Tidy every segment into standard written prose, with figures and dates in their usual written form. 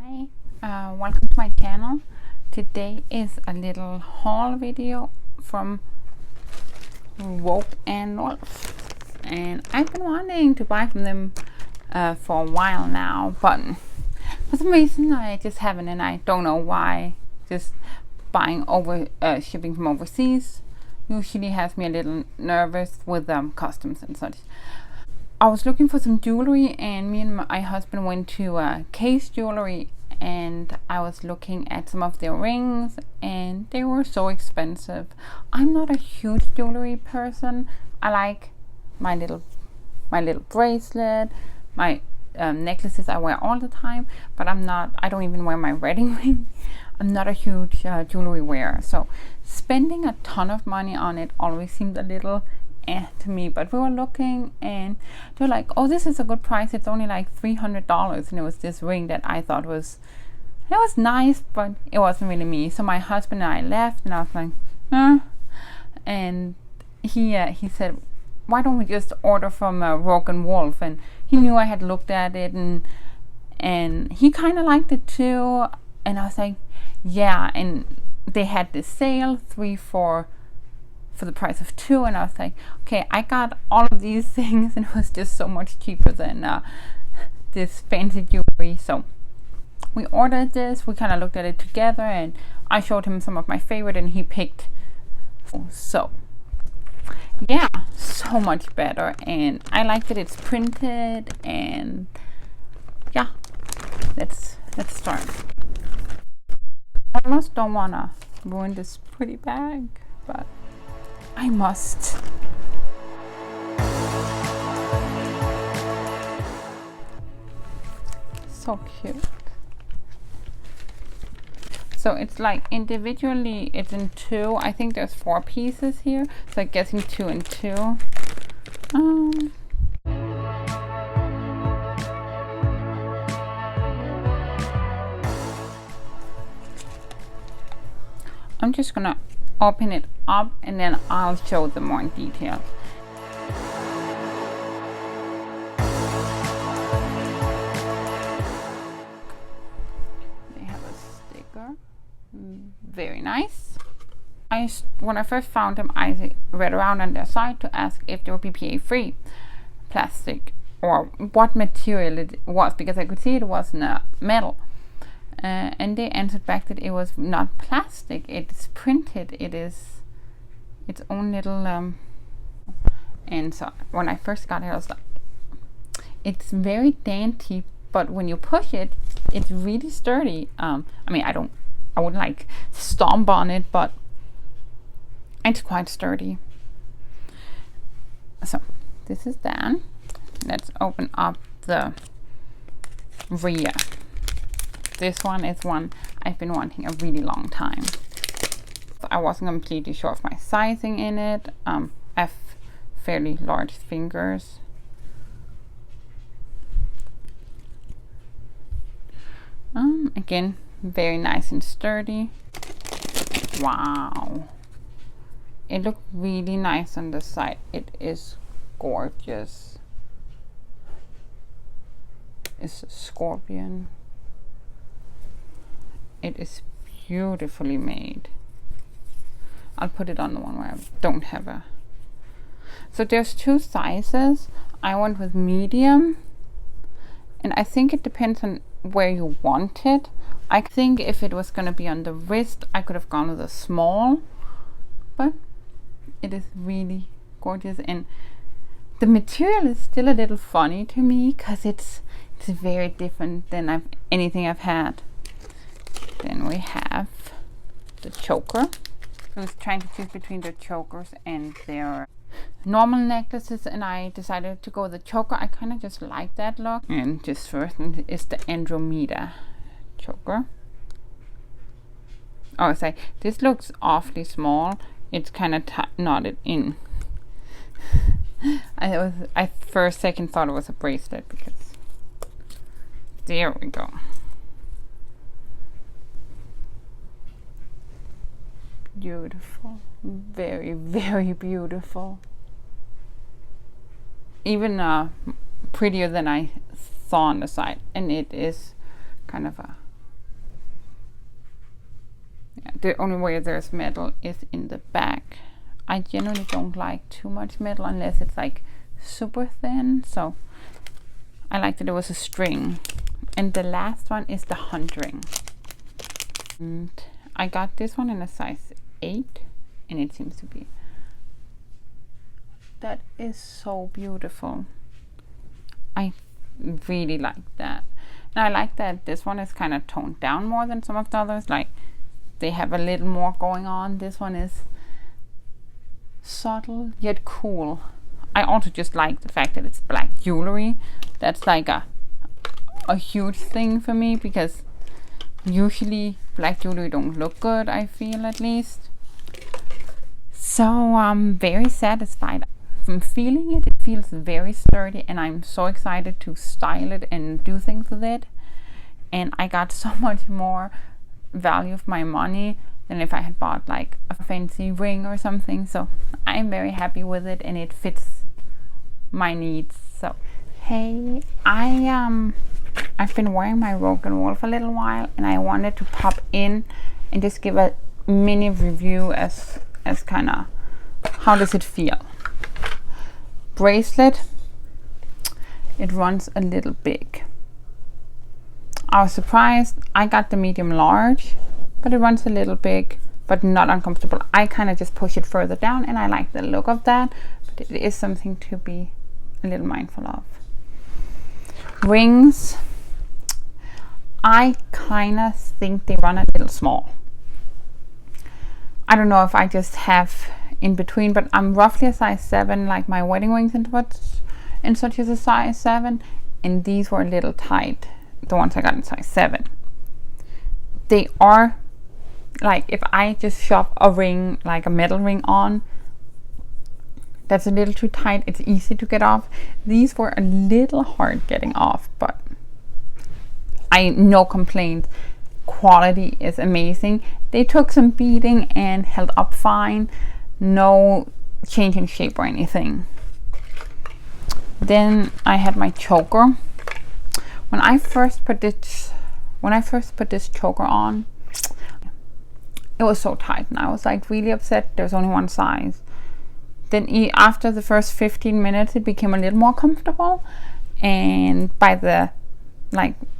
Hi, welcome to my channel. Today is a little haul video from Rope and Wolf, and I've been wanting to buy from them for a while now, but for some reason I just haven't, and I don't know why. Just buying shipping from overseas usually has me a little nervous with customs and such. I was looking for some jewelry, and me and my husband went to Case Jewelry, and I was looking at some of their rings, and they were so expensive. I'm not a huge jewelry person. I like my little bracelet, my necklaces I wear all the time, but I don't even wear my wedding ring. I'm not a huge jewelry wearer, so spending a ton of money on it always seemed a little to me. But we were looking, and they were like, oh, this is a good price, it's only like $300, and it was this ring that I thought was nice, but it wasn't really me. So my husband and I left, and I was like, and he said, why don't we just order from Rope and Wolf? And he knew I had looked at it, and he kind of liked it too. And I was like, yeah. And they had this sale, 3 for the price of 2, and I was like, okay, I got all of these things, and it was just so much cheaper than this fancy jewelry. So we ordered this. We kind of looked at it together, and I showed him some of my favorite, and he picked. So yeah, so much better, and I like that it's printed. And yeah, let's start. I almost don't want to ruin this pretty bag, but I must. So cute. So it's like individually, it's in 2. I think there's 4 pieces here, so I'm guessing 2 and 2. I'm just gonna open it up, and then I'll show them more in detail. They have a sticker. Very nice. When I first found them, I read around on their site to ask if they were BPA free plastic, or what material it was, because I could see it wasn't metal. And they answered back that it was not plastic, it's printed, it is its own little and so when I first got it, I was like, it's very dainty, but when you push it, it's really sturdy. I mean, I wouldn't like stomp on it, but it's quite sturdy. So this is done. Let's open up the Rhea. This one is one I've been wanting a really long time. I wasn't completely sure of my sizing in it. I have fairly large fingers. Again, very nice and sturdy. Wow. It looked really nice on the side. It is gorgeous. It's a scorpion. It is beautifully made. I'll put it on the one where I don't have a. So there's 2 sizes. I went with medium, and I think it depends on where you want it. I think if it was going to be on the wrist, I could have gone with a small, but it is really gorgeous, and the material is still a little funny to me because it's very different than anything I've had. Then we have the choker. I was trying to choose between the chokers and their normal necklaces, and I decided to go with the choker. I kind of just like that look. And just first is the Andromeda choker. Oh, sorry. This looks awfully small. It's kind of knotted in. I for a second thought it was a bracelet, because there we go. Beautiful, very, very beautiful. Even prettier than I saw on the side, and it is kind of a the only way there's metal is in the back. I generally don't like too much metal unless it's like super thin, so I like that it was a string. And the last one is the hunt ring. And I got this one in a size 8, and it seems to be. That is so beautiful. I really like that. And I like that this one is kind of toned down more than some of the others. Like, they have a little more going on. This one is subtle yet cool. I also just like the fact that it's black jewelry. That's like a huge thing for me, because usually black jewelry don't look good, I feel, at least. So I'm very satisfied. From feeling it, it feels very sturdy, and I'm so excited to style it and do things with it. And I got so much more value for my money than if I had bought like a fancy ring or something. So I'm very happy with it, and it fits my needs. So hey, I've been wearing my Rogue & Wolf a little while, and I wanted to pop in and just give a mini review as kind of how does it feel. Bracelet, it runs a little big. I was surprised. I got the medium large, but it runs a little big, but not uncomfortable. I kind of just push it further down, and I like the look of that, but it is something to be a little mindful of. Rings, I kind of think they run a little small. I don't know if I just have in between, but I'm roughly a size 7, like my wedding rings and such as a size 7, and these were a little tight, the ones I got in size 7. They are, like, if I just shove a ring, like a metal ring on, that's a little too tight, it's easy to get off. These were a little hard getting off, but no complaints. Quality is amazing. They took some beating and held up fine. No change in shape or anything. Then I had my choker. When I first put this choker on, it was so tight, and I was like really upset. There's only one size. Then after the first 15 minutes, it became a little more comfortable, and by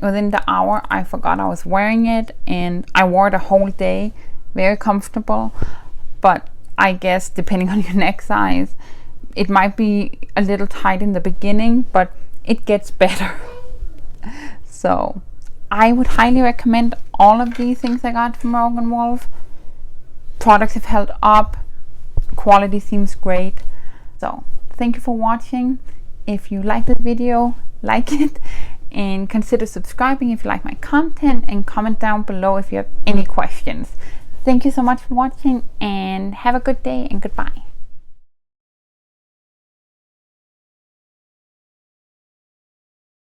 within the hour, I forgot I was wearing it, and I wore it a whole day. Very comfortable, but I guess depending on your neck size, it might be a little tight in the beginning, but it gets better. So I would highly recommend all of these things I got from Rogue & Wolf. Products have held up. Quality seems great. So thank you for watching. If you like this video, like it, and consider subscribing if you like my content, and comment down below if you have any questions. Thank you so much for watching, and have a good day, and goodbye.